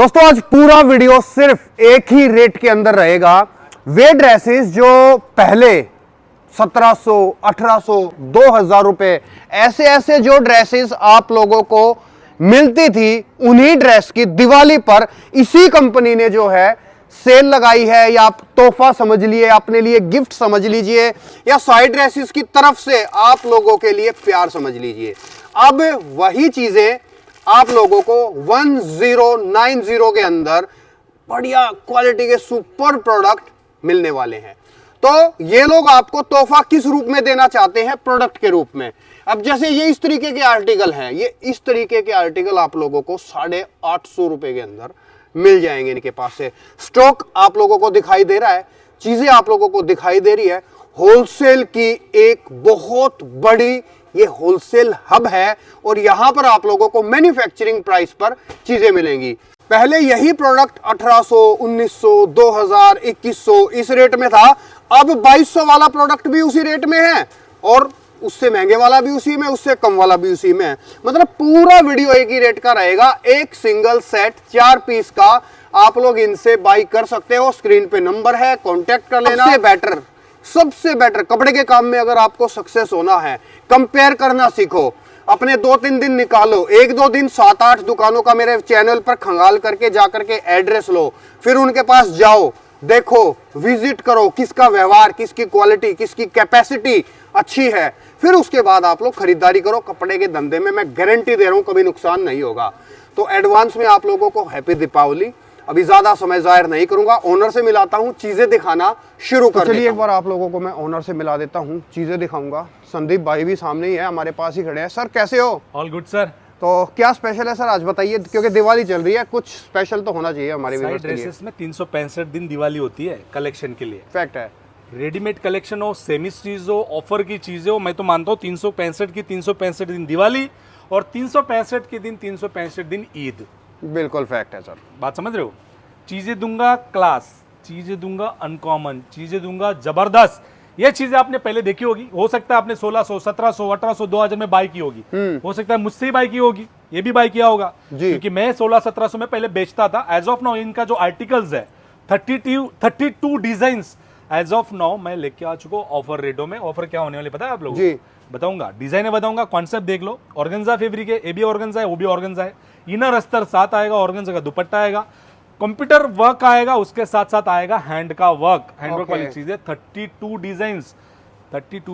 दोस्तों आज पूरा वीडियो सिर्फ एक ही रेट के अंदर रहेगा। वे ड्रेसेस जो पहले 1700, 1800, 2000 रुपए ऐसे ऐसे जो ड्रेसेस आप लोगों को मिलती थी, उन्हीं ड्रेस की दिवाली पर इसी कंपनी ने जो है सेल लगाई है, या आप तोहफा समझ लिए, अपने लिए गिफ्ट समझ लीजिए, या साइड ड्रेसेस की तरफ से आप लोगों के लिए प्यार समझ लीजिए। अब वही चीजें आप लोगों को 1090 के अंदर बढ़िया क्वालिटी के सुपर प्रोडक्ट मिलने वाले हैं। तो ये लोग आपको तोहफा किस रूप में देना चाहते हैं? प्रोडक्ट के रूप में। अब जैसे ये इस तरीके के आर्टिकल हैं, ये इस तरीके के आर्टिकल आप लोगों को 850 रुपए के अंदर मिल जाएंगे। इनके पास से स्टॉक आप लोगों को दिखाई दे रहा है, चीजें आप लोगों को दिखाई दे रही है। होलसेल की एक बहुत बड़ी ये होलसेल हब है, और यहां पर आप लोगों को मैन्युफैक्चरिंग प्राइस पर चीजें मिलेंगी। पहले यही प्रोडक्ट 1800, 1900, 2000, 2100 इस रेट में था। अब 2200 वाला प्रोडक्ट भी उसी रेट में है, और उससे महंगे वाला भी उसी में, उससे कम वाला भी उसी में है। मतलब पूरा वीडियो एक ही रेट का रहेगा। एक सिंगल सेट 4 पीस का आप लोग इनसे बाई कर सकते हो। स्क्रीन पे नंबर है, कॉन्टेक्ट कर लेना। सबसे बेटर कपड़े के काम में अगर आपको सक्सेस होना है, कंपेयर करना सीखो। अपने 2-3 दिन निकालो, 1-2 दिन 7-8 दुकानों का मेरे चैनल पर खंगाल करके जाकर के एड्रेस लो, फिर उनके पास जाओ, देखो, विजिट करो, किसका व्यवहार, किसकी क्वालिटी, किसकी कैपेसिटी अच्छी है, फिर उसके बाद आप लोग खरीदारी करो। कपड़े के धंधे में मैं गारंटी दे रहा हूं कभी नुकसान नहीं होगा। तो एडवांस में आप लोगों को हैप्पी दीपावली। अभी ज्यादा समय जाहिर नहीं करूंगा, ओनर से मिलाता हूं, चीजें दिखाना शुरू कर। चलिए एक बार आप लोगों को मैं ओनर से मिला देता हूं, चीजें दिखाऊंगा। संदीप भाई भी सामने ही है, हमारे पास ही खड़े हैं। सर कैसे हो? All good sir. तो क्या स्पेशल है सर, आज बताइए, क्योंकि दिवाली चल रही है, कुछ स्पेशल तो होना चाहिए हमारे व्यूअर्स के लिए। ड्रेसेस में 365 दिन दिवाली होती है कलेक्शन के लिए। फैक्ट है। रेडीमेड कलेक्शन हो, सेमी चीज हो, ऑफर की चीजें हो, मैं तो मानता हूँ 365 की 365 दिन दिवाली, और 365 के दिन 365 दिन ईद। बिल्कुल फैक्ट है सर, बात समझ रहे हो? चीजें दूंगा क्लास, चीजें दूंगा अनकॉमन, चीजें दूंगा जबरदस्त। ये चीजें आपने पहले देखी होगी, हो सकता है आपने 1600, 1700, 1800, 2000 में बाय की होगी, हो सकता है मुझसे ही बाय की होगी, ये भी बाय किया होगा, क्योंकि मैं 1600-1700 में पहले बेचता था। एज ऑफ नाउ इनका जो आर्टिकल्स है 32 डिजाइन एज ऑफ नाउ मैं लेके आ चुका हूँ ऑफर रेटों में। ऑफर क्या होने वाले पता है आप लोगों को? बताऊंगा, डिजाइने बताऊंगा, कॉन्सेप्ट देख लो। ऑर्गेन्जा फैब्रिक है, ये भी ऑर्गेन्जा है, वो भी ऑर्गेन्जा है। इनर अस्तर साथ आएगा, ऑर्गेन्जा का दुपट्टा आएगा, कंप्यूटर वर्क आएगा, उसके साथ साथ आएगा हैंड का वर्क, हैंड वर्क वाली चीजें। 32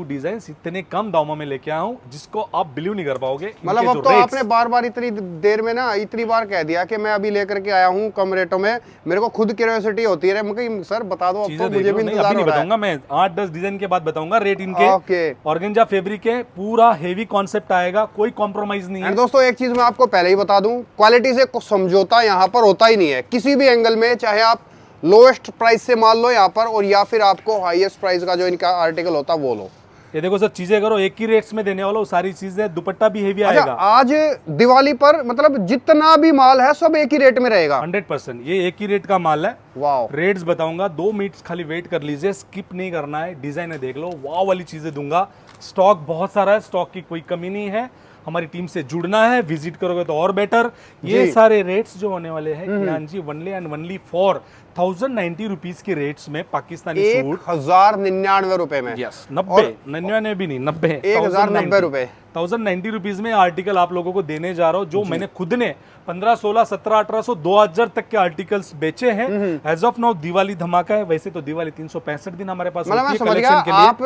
डिजाइन इतने कम दामों में लेके आया हूं, जिसको आप बिलीव नहीं कर पाओगे। मतलब अब तो आपने बार बार इतनी देर में ना इतनी बार कह दिया कि मैं अभी लेकर के आया हूं कम रेटों में। मेरे को खुद क्यूरियोसिटी होती है, मैं सर बता दो, अब तो मुझे भी इंतजार हो रहा है। बताऊंगा मैं 8-10 डिजाइन के बाद बताऊंगा रेट इनके। ऑर्गेन्जा फैब्रिक है, पूरा हेवी कॉन्सेप्ट आएगा, कोई कॉम्प्रोमाइज नहीं है। दोस्तों एक चीज मैं आपको पहले ही बता दूं, क्वालिटी से समझौता यहाँ पर होता ही नहीं है किसी भी एंगल में। चाहे आप लोएस्ट प्राइस से माल लो यहाँ पर, और या फिर आपको हाईएस्ट प्राइस का जो इनका आर्टिकल होता है वो लो। ये देखो सर, चीजें करो एक ही रेट्स में देने वाला हूं, सारी चीजें। दुपट्टा भी हेवी आएगा। आज दिवाली पर मतलब जितना भी माल है सब एक ही रेट में रहेगा। 100% ये एक ही रेट का माल है। वाओ। रेट्स बताऊंगा, 2 मिनट्स खाली वेट कर लीजिए, स्किप नहीं करना है। डिजाइन देख लो, वाव वाली चीजें दूंगा। स्टॉक बहुत सारा है, स्टॉक की कोई कमी नहीं है। हमारी टीम से जुड़ना है, विजिट करोगे तो और बेटर। ये सारे रेट्स जो होने वाले हैं Gyan ji, only and only for 1090 rupees के रेट्स में पाकिस्तानी सूट 1099 रुपए में। यस, 99 भी नहीं, 90, 1090 रुपए, 1090 रुपीज में आर्टिकल आप लोगों को देने जा रहा हूँ, जो मैंने खुद ने 1500, 1600, 1700, 1800, 2000 तक के आर्टिकल्स बेचे हैं। एज ऑफ नाउ दिवाली धमाका है। वैसे तो दिवाली 365 दिन हमारे पास होती है कलेक्शन के लिए। आप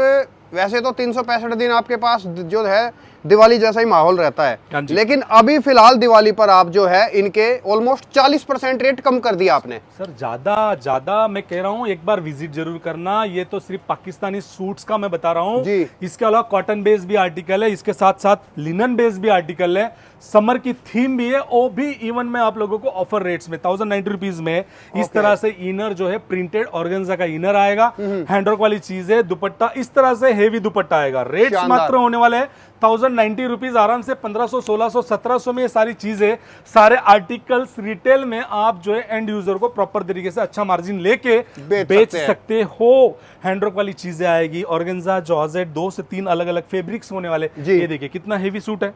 वैसे तो 365 दिन आपके पास जो है दिवाली जैसा ही माहौल रहता है, लेकिन अभी फिलहाल दिवाली पर आप जो है इनके ऑलमोस्ट 40% रेट कम कर दिया आपने। सर ज्यादा मैं कह रहा हूँ, एक बार विजिट जरूर करना। ये तो सिर्फ पाकिस्तानी सूट्स का मैं बता रहा हूँ, इसके अलावा कॉटन बेस भी आर्टिकल है, इसके साथ साथ लिनन बेस भी आर्टिकल है, समर की थीम भी है, वो भी इवन मैं आप लोगों को ऑफर रेट्स में 1090 रुपीज में। इस तरह से इनर जो है प्रिंटेड ऑर्गेन्जा का इनर आएगा, हैंडवर्क वाली चीज है, दुपट्टा इस तरह से हेवी दुपट्टा आएगा। रेट्स मात्र होने वाले हैं 1090 रुपीज, आराम से 1500, 1600, 1700 में ये सारी चीजें, सारे आर्टिकल्स रिटेल में आप जो है एंड यूजर को प्रॉपर तरीके से अच्छा मार्जिन लेके बेच सकते हो। हैंडवर्क वाली चीजें आएगी, ऑर्गेन्जा, जॉर्जेट, 2 से 3 अलग अलग फैब्रिक्स होने वाले। ये देखिए कितना हेवी सूट है,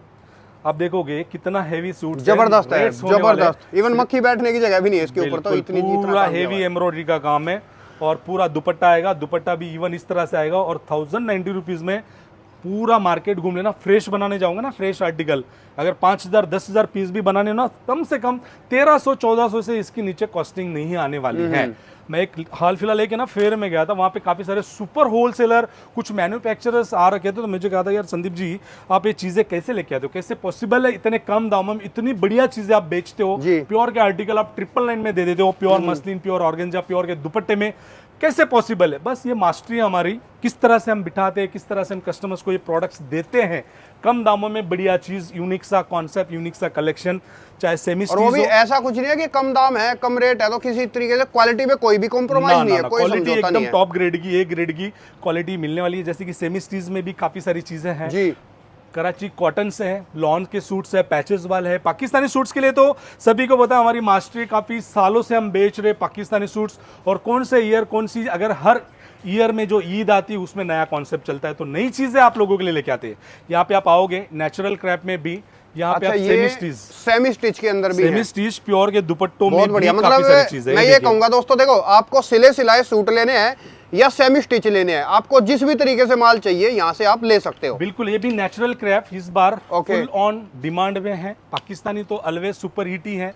आप देखोगे कितना हेवी सूट जबरदस्त है, जबरदस्त। इवन मक्खी बैठने की जगह भी नहीं है इसके ऊपर, तो इतनी पूरा हेवी एम्ब्रॉयडरी का काम है। और पूरा दुपट्टा आएगा, दुपट्टा भी इवन इस तरह से आएगा। और 1090 रुपीज में पूरा मार्केट घूम लेना। फ्रेश बनाने जाऊंगा ना, फ्रेश आर्टिकल, अगर 5000 10,000 पीस भी बनाने ना, कम से कम 1300-1400 से इसके नीचे कॉस्टिंग नहीं आने वाली है। मैं एक हाल फिलहाल एक ना फेयर में गया था, वहाँ पे काफ़ी सारे सुपर होलसेलर, कुछ मैन्युफैक्चरर्स आ रखे थे। तो मुझे कहा था यार संदीप जी, आप ये चीज़ें कैसे लेके आते हो, कैसे पॉसिबल है इतने कम दामों में इतनी बढ़िया चीज़ें आप बेचते हो। प्योर के आर्टिकल आप 999 में दे देते हो, pure muslin, pure organza, pure के दुपट्टे में, कैसे पॉसिबल है। बस ये मास्टरी है हमारी, किस तरह से हम बिठाते हैं, किस तरह से हम कस्टमर्स को ये प्रोडक्ट्स देते हैं कम दामों में, बढ़िया चीज, यूनिक सा कॉन्सेप्ट, यूनिक सा कलेक्शन, चाहे सेमी और वो भी ऐसा कुछ नहीं है कि कम दाम है, कम रेट है, तो किसी तरीके से क्वालिटी में कोई भी कॉम्प्रोमाइज नहीं है, कोई समझौता नहीं है। एकदम टॉप ग्रेड की, ए ग्रेड की क्वालिटी मिलने वाली है। जैसे कि सेमी स्टीज में भी काफी सारी चीजें हैं जी। कराची कॉटन से है, लॉन के सूट्स है, पैचेस वाले है। पाकिस्तानी सूट्स के लिए तो सभी को पता है हमारी मास्टरी, काफी सालों से हम बेच रहे पाकिस्तानी सूट्स। और कौन से ईयर, कौन सी, अगर हर ईयर में जो ईद आती है उसमें नया कॉन्सेप्ट चलता है, तो नई चीजें आप लोगों के लिए लेके आते हैं। यहाँ पे आप आओगे नेचुरल क्रैप में भी, यहाँ पे आप सेमी स्टिच के अंदर भी सेमी स्टिच प्योर के दुपट्टों में बहुत बढ़िया। भी काफी सारी चीजें। मैं ये कहूंगा दोस्तों, देखो आपको सिले सिलाए सूट लेने हैं या सेमी स्टिच लेने हैं, आपको जिस भी तरीके से माल चाहिए यहाँ से आप ले सकते हो। बिल्कुल, ये भी नेचुरल क्रैप इस बार फुल ऑन डिमांड में है। पाकिस्तानी तो ऑलवेज सुपर हिट ही है।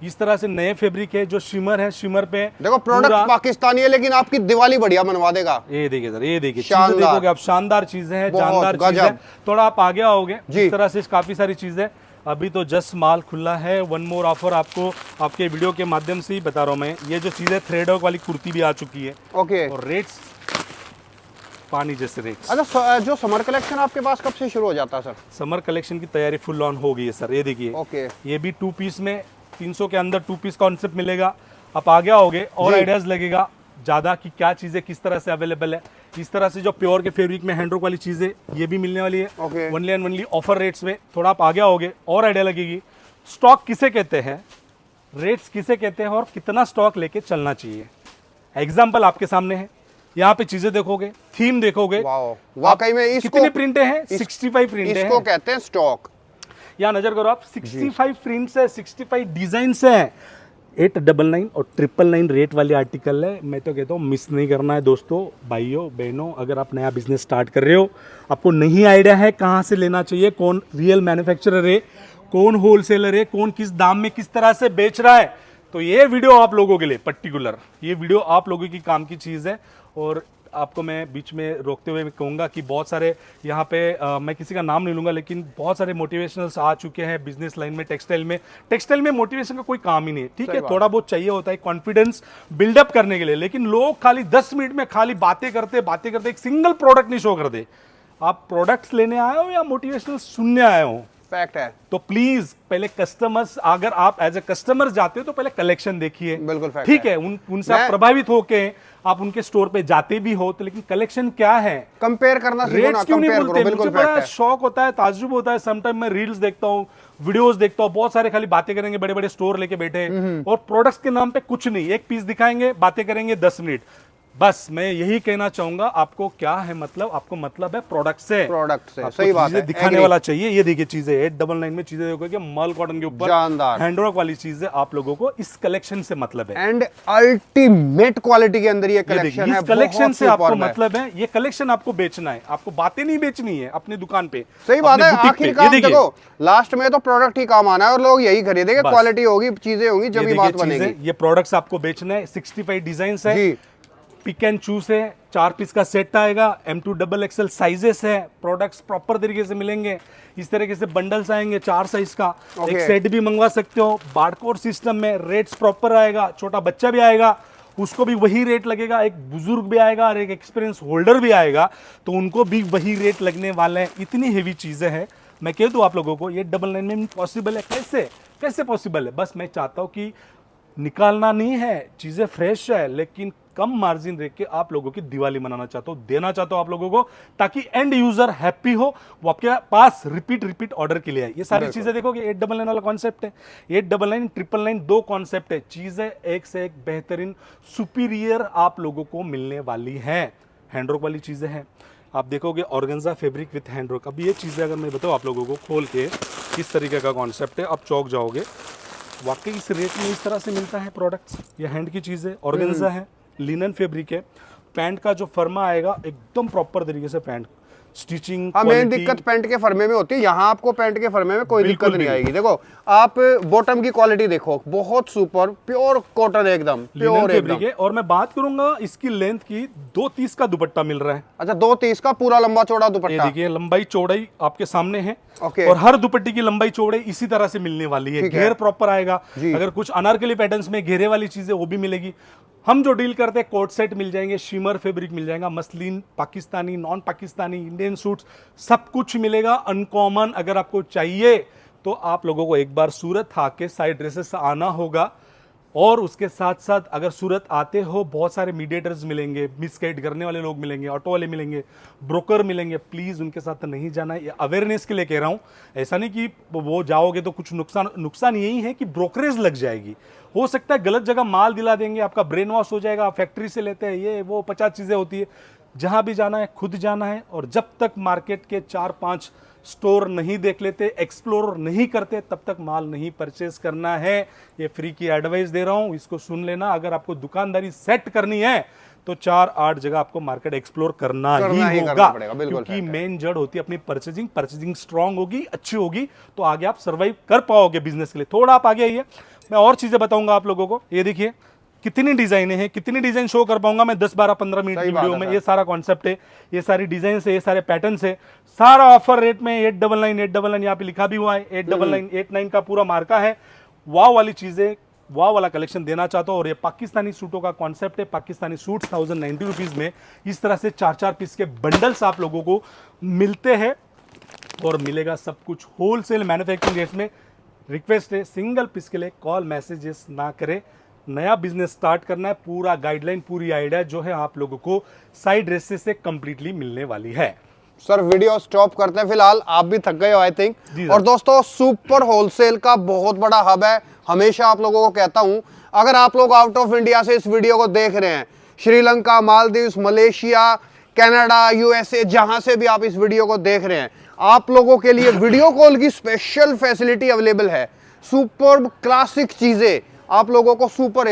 इस तरह से नए फैब्रिक है जो शिमर है, शिमर पे देखो प्रोडक्ट पाकिस्तानी है लेकिन आपकी दिवाली बढ़िया बनवा देगा। ये देखिए सर, ये देखिए चीजें देखोगे आप, शानदार चीजें हैं, जानदार चीजें। थोड़ा आप आगे आओगे, इस तरह से काफी सारी चीजें। अभी तो जस्ट माल खुला है। वन मोर ऑफर आपको आपके वीडियो के माध्यम से ही बता रहा हूँ मैं। ये जो चीजें थ्रेड वर्क वाली कुर्ती भी आ चुकी है। ओके। और रेट्स पानी जैसे रेट्स। अच्छा, जो समर कलेक्शन आपके पास कब से शुरू हो जाता है सर? समर कलेक्शन की तैयारी फुल ऑन हो गई है सर। ये देखिए, ओके, ये भी 2 पीस में 300 के अंदर 2 पीस कॉन्सेप्ट मिलेगा। आप आगे आओगे और आइडियाज लगेगा ज्यादा कि क्या चीजें किस तरह से अवेलेबल है। इस तरह से जो प्योर के फैब्रिक में हैंडवर्क वाली चीजें ये भी मिलने वाली है। Only and only offer rates में। थोड़ा आप आगे आओगे और आइडिया लगेगी स्टॉक किसे कहते हैं, रेट्स किसे कहते हैं और कितना स्टॉक लेके चलना चाहिए। एग्जाम्पल आपके सामने है, यहाँ पे चीजें देखोगे, थीम देखोगे, वाकई में कितनी प्रिंटें हैं, 65 प्रिंटें हैं। इसको कहते हैं स्टॉक। यहाँ नजर करो आप, 65 प्रिंट्स है, 65 डिजाइन है। 899 और 999 रेट वाले आर्टिकल है। मैं तो कहता हूँ मिस नहीं करना है दोस्तों, भाइयों बहनों। अगर आप नया बिजनेस स्टार्ट कर रहे हो, आपको नहीं आइडिया है कहाँ से लेना चाहिए, कौन रियल मैन्युफैक्चरर है, कौन होलसेलर है, कौन किस दाम में किस तरह से बेच रहा है, तो ये वीडियो आप लोगों के लिए पर्टिकुलर, ये वीडियो आप लोगों की काम की चीज़ है। और आपको मैं बीच में रोकते हुए कहूँगा कि बहुत सारे यहाँ पे मैं किसी का नाम नहीं लूँगा, लेकिन बहुत सारे मोटिवेशनल्स आ चुके हैं बिजनेस लाइन में, टेक्सटाइल में मोटिवेशन का कोई काम ही नहीं है। ठीक है, थोड़ा बहुत चाहिए होता है कॉन्फिडेंस बिल्डअप करने के लिए, लेकिन लोग खाली 10 मिनट में खाली बातें करते एक सिंगल प्रोडक्ट नहीं शो कर दे। आप प्रोडक्ट्स लेने आए हो या मोटिवेशनल सुनने आए हो, फैक्ट है। तो प्लीज पहले कस्टमर्स, अगर आप एज ए कस्टमर जाते हो तो पहले कलेक्शन देखिए। बिल्कुल फैक्ट ठीक है, उनसे आप प्रभावित होके आप उनके स्टोर पे जाते भी हो, तो लेकिन कलेक्शन क्या है कंपेयर करना, रेट्स क्यों नहीं बोलते। मुझे बड़ा शौक होता है, ताज्जुब होता है। समटाइम मैं रील्स देखता हूँ, वीडियोस देखता हूँ, बहुत सारे खाली बातें करेंगे, बड़े बड़े स्टोर लेके बैठे और प्रोडक्ट्स के नाम पे कुछ नहीं, एक पीस दिखाएंगे, बातें करेंगे 10 मिनट। बस मैं यही कहना चाहूंगा, आपको क्या है मतलब, आपको मतलब है प्रोडक्ट से, सही बात है, दिखाने वाला चाहिए। ये देखिए चीजें 899 में चीजें देखोगे, मल कॉटन के ऊपर हैंडवर्क वाली चीजें, आप लोगों को इस कलेक्शन से मतलब है। एंड अल्टीमेट क्वालिटी के अंदर ये कलेक्शन है। इस कलेक्शन से आपको मतलब है, ये कलेक्शन आपको बेचना है, आपको बातें नहीं बेचनी है अपनी दुकान पे। सही बात है, आखिर काम देखो, लास्ट में तो प्रोडक्ट ही काम आना है और लोग यही खरीदेंगे, क्वालिटी होगी, चीजें होंगी, जब ही बात बनेगी। ये प्रोडक्ट्स आपको बेचना है। 65 डिजाइन है, पिक एंड चूज है, 4 पीस का सेट आएगा, M2 XXL साइजेस है, प्रोडक्ट्स प्रॉपर तरीके से मिलेंगे। इस तरीके से बंडल्स आएंगे 4 साइज का, एक सेट भी मंगवा सकते हो। बारकोड सिस्टम में रेट्स प्रॉपर आएगा, छोटा बच्चा भी आएगा उसको भी वही रेट लगेगा, एक बुजुर्ग भी आएगा और एक एक्सपीरियंस होल्डर भी आएगा तो उनको भी वही रेट लगने वाले हैं। इतनी हेवी चीजें हैं, मैं कह दूं आप लोगों को, ये 899 में पॉसिबल है। कैसे पॉसिबल है? बस मैं चाहता हूँ कि निकालना नहीं है, चीजें फ्रेश है, लेकिन कम मार्जिन रख के आप लोगों की दिवाली मनाना चाहता हूं, देना चाहता हूं आप लोगों को, ताकि एंड यूजर हैप्पी हो, वो आपके पास रिपीट ऑर्डर के लिए आए। ये सारी चीजें देखोगे, 899 वाला कॉन्सेप्ट है, 899 999 दो कॉन्सेप्ट है। चीजें एक से एक बेहतरीन सुपीरियर आप लोगों को मिलने वाली है। हैंडवर्क वाली चीजें हैं, आप देखोगे organza fabric with hand work. अब ये चीज़ें अगर मैं बताऊँ आप लोगों को खोल के किस तरीके का कॉन्सेप्ट है, आप चौंक जाओगे। वाकई इस रेट में इस तरह से मिलता है प्रोडक्ट्स। ये हैंड की चीज़ है, ऑर्गेन्जा है, लिनन फैब्रिक है। पैंट का जो फर्मा आएगा एकदम प्रॉपर तरीके से पैंट स्टिचिंग। हाँ, मेन दिक्कत पैंट के फर्मे में होती है, यहाँ आपको पैंट के फर्मे में कोई दिक्कत नहीं आएगी। देखो आप बॉटम की क्वालिटी देखो, बहुत सुपर प्योर कॉटन है, एकदम प्योर फैब्रिक है। और मैं बात करूंगा इसकी लेंथ की, 2.30 का दुपट्टा मिल रहा है। अच्छा, 2.30 का पूरा लंबा चौड़ा ये दुपट्टा। देखिए लंबाई चौड़ाई आपके सामने है। ओके। और हर दुपट्टे की लंबाई चौड़ाई इसी तरह से मिलने वाली है। घेर प्रॉपर आएगा। अगर कुछ अनारकली पैटर्न्स में घेरे वाली चीजें वो भी मिलेगी। हम जो डील करते हैं कोट सेट मिल जाएंगे, शिमर फैब्रिक मिल जाएगा, muslin, Pakistani, non Pakistani, Indian suits, सब कुछ मिलेगा अनकॉमन। अगर आपको चाहिए तो आप लोगों को एक बार सूरत आके साइड ड्रेसेस आना होगा। और उसके साथ साथ अगर सूरत आते हो, बहुत सारे मीडिएटर्स मिलेंगे, मिसगाइड करने वाले लोग मिलेंगे, ऑटो वाले मिलेंगे, ब्रोकर मिलेंगे। प्लीज़ उनके साथ नहीं जाना है। ये अवेयरनेस के लिए कह रहा हूँ। ऐसा नहीं कि वो जाओगे तो कुछ नुकसान यही है कि ब्रोकरेज लग जाएगी। हो सकता है गलत जगह माल दिला देंगे, आपका ब्रेन वॉश हो जाएगा, फैक्ट्री से लेते हैं, ये वो 50 चीज़ें होती है। जहाँ भी जाना है खुद जाना है। और जब तक मार्केट के 4-5 स्टोर नहीं देख लेते, एक्सप्लोर नहीं करते, तब तक माल नहीं परचेज करना है। ये फ्री की एडवाइस दे रहा हूं, इसको सुन लेना। अगर आपको दुकानदारी सेट करनी है तो 4-8 जगह आपको मार्केट एक्सप्लोर करना ही होगा। क्योंकि मेन जड़ होती है अपनी परचेजिंग स्ट्रांग होगी, अच्छी होगी, तो आगे आप सर्वाइव कर पाओगे बिजनेस के लिए। थोड़ा आप आगे आइए, मैं और चीजें बताऊंगा आप लोगों को। ये देखिए कितनी डिजाइने हैं, कितनी डिजाइन शो कर पाऊंगा मैं 10-12-15 मिनट की वीडियो में। ये सारा कॉन्सेप्ट है, ये सारी डिजाइन है, ये सारे पैटर्न है। सारा ऑफर रेट में 899 यहाँ पे लिखा भी हुआ है, 899 का पूरा मार्का है। वाव वाली चीजें, वाव वाला कलेक्शन देना चाहता हूँ। और ये पाकिस्तानी सूटों का कॉन्सेप्ट है। पाकिस्तानी सूट 1090 रुपीज में इस तरह से 4-4 पीस के बंडल्स आप लोगों को मिलते हैं। और मिलेगा सब कुछ होलसेल मैन्युफैक्चरिंग रेट में। रिक्वेस्ट है, सिंगल पीस के लिए कॉल मैसेजेस ना करें। नया बिजनेस स्टार्ट करना है, पूरा गाइडलाइन, पूरी आइडिया जो है आप लोगों को साइड ड्रेसेस से कंप्लीटली मिलने वाली है। सर वीडियो स्टॉप करते हैं फिलहाल, आप भी थक गए हो आई थिंक। और दोस्तों सुपर होलसेल का बहुत बड़ा हब है। हमेशा आप लोगों को कहता हूं, अगर आप लोग आउट ऑफ इंडिया से इस वीडियो को देख रहे हैं, Sri Lanka, Maldives, Malaysia, Canada, USA, जहां से भी आप इस वीडियो को देख रहे हैं, आप लोगों के लिए वीडियो कॉल की स्पेशल फैसिलिटी अवेलेबल है। सुपर क्लासिक चीजें आप लोगों को सुपर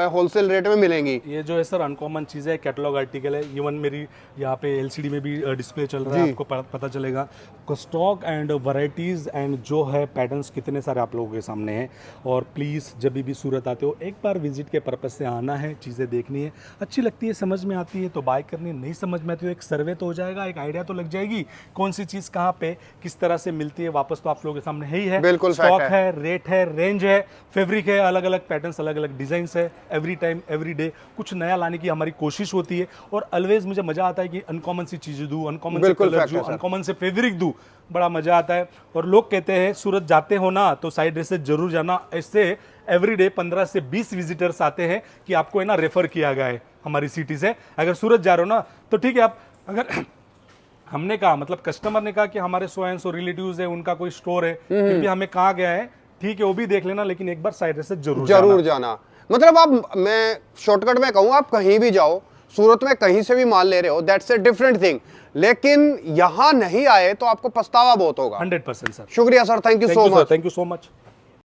होलसेल रेट में मिलेंगी। ये जो है सर अनकॉमन चीज़ है, कैटलॉग आर्टिकल है। इवन मेरी यहाँ पे एलसीडी में भी डिस्प्ले चल रहा है, आपको पता चलेगा स्टॉक एंड वैरायटीज़ एंड जो है पैटर्न्स कितने सारे आप लोगों के सामने हैं। और प्लीज़ जब भी सूरत आते हो एक बार विजिट के पर्पज़ से आना है, चीज़ें देखनी है, अच्छी लगती है, समझ में आती है तो बाय करनी, नहीं समझ में आती है एक सर्वे तो हो जाएगा, एक आइडिया तो लग जाएगी कौन सी चीज़ कहाँ पे किस तरह से मिलती है। वापस तो आप लोगों के सामने ही है, बिल्कुल स्टॉक है, रेट है, रेंज है, फैब्रिक है, अलग अलग पैटर्न्स, अलग अलग डिजाइन है। एवरी टाइम एवरी डे कुछ नया लाने की हमारी कोशिश होती है। और ऑलवेज मुझे मजा आता है कि अनकॉमन सी चीजें दूं, अनकॉमन से कलर दूं, अनकॉमन से फैब्रिक दूं, बड़ा मजा आता है। और लोग कहते हैं सूरत जाते हो ना तो साइड ड्रेसेस जरूर जाना। ऐसे एवरी डे 15 से 20 विजिटर्स आते हैं कि आपको है ना रेफर किया गया है हमारी सिटी से। अगर सूरत जा रहे हो ना तो ठीक है, आप अगर हमने कहा मतलब कस्टमर ने कहा कि हमारे 100 रिलेटिव्स है, उनका कोई स्टोर है, फिर भी हमें कहा गया है, ठीक है वो भी देख लेना, लेकिन एक बार साइड से जरूर जाना। मतलब आप, मैं शॉर्टकट में कहूँ, आप कहीं भी जाओ, सूरत में कहीं से भी माल ले रहे हो, दैट्स ए डिफरेंट थिंग, लेकिन यहां नहीं आए तो आपको पछतावा बहुत होगा। 100% सर। शुक्रिया sir, thank you so much. Thank you so much.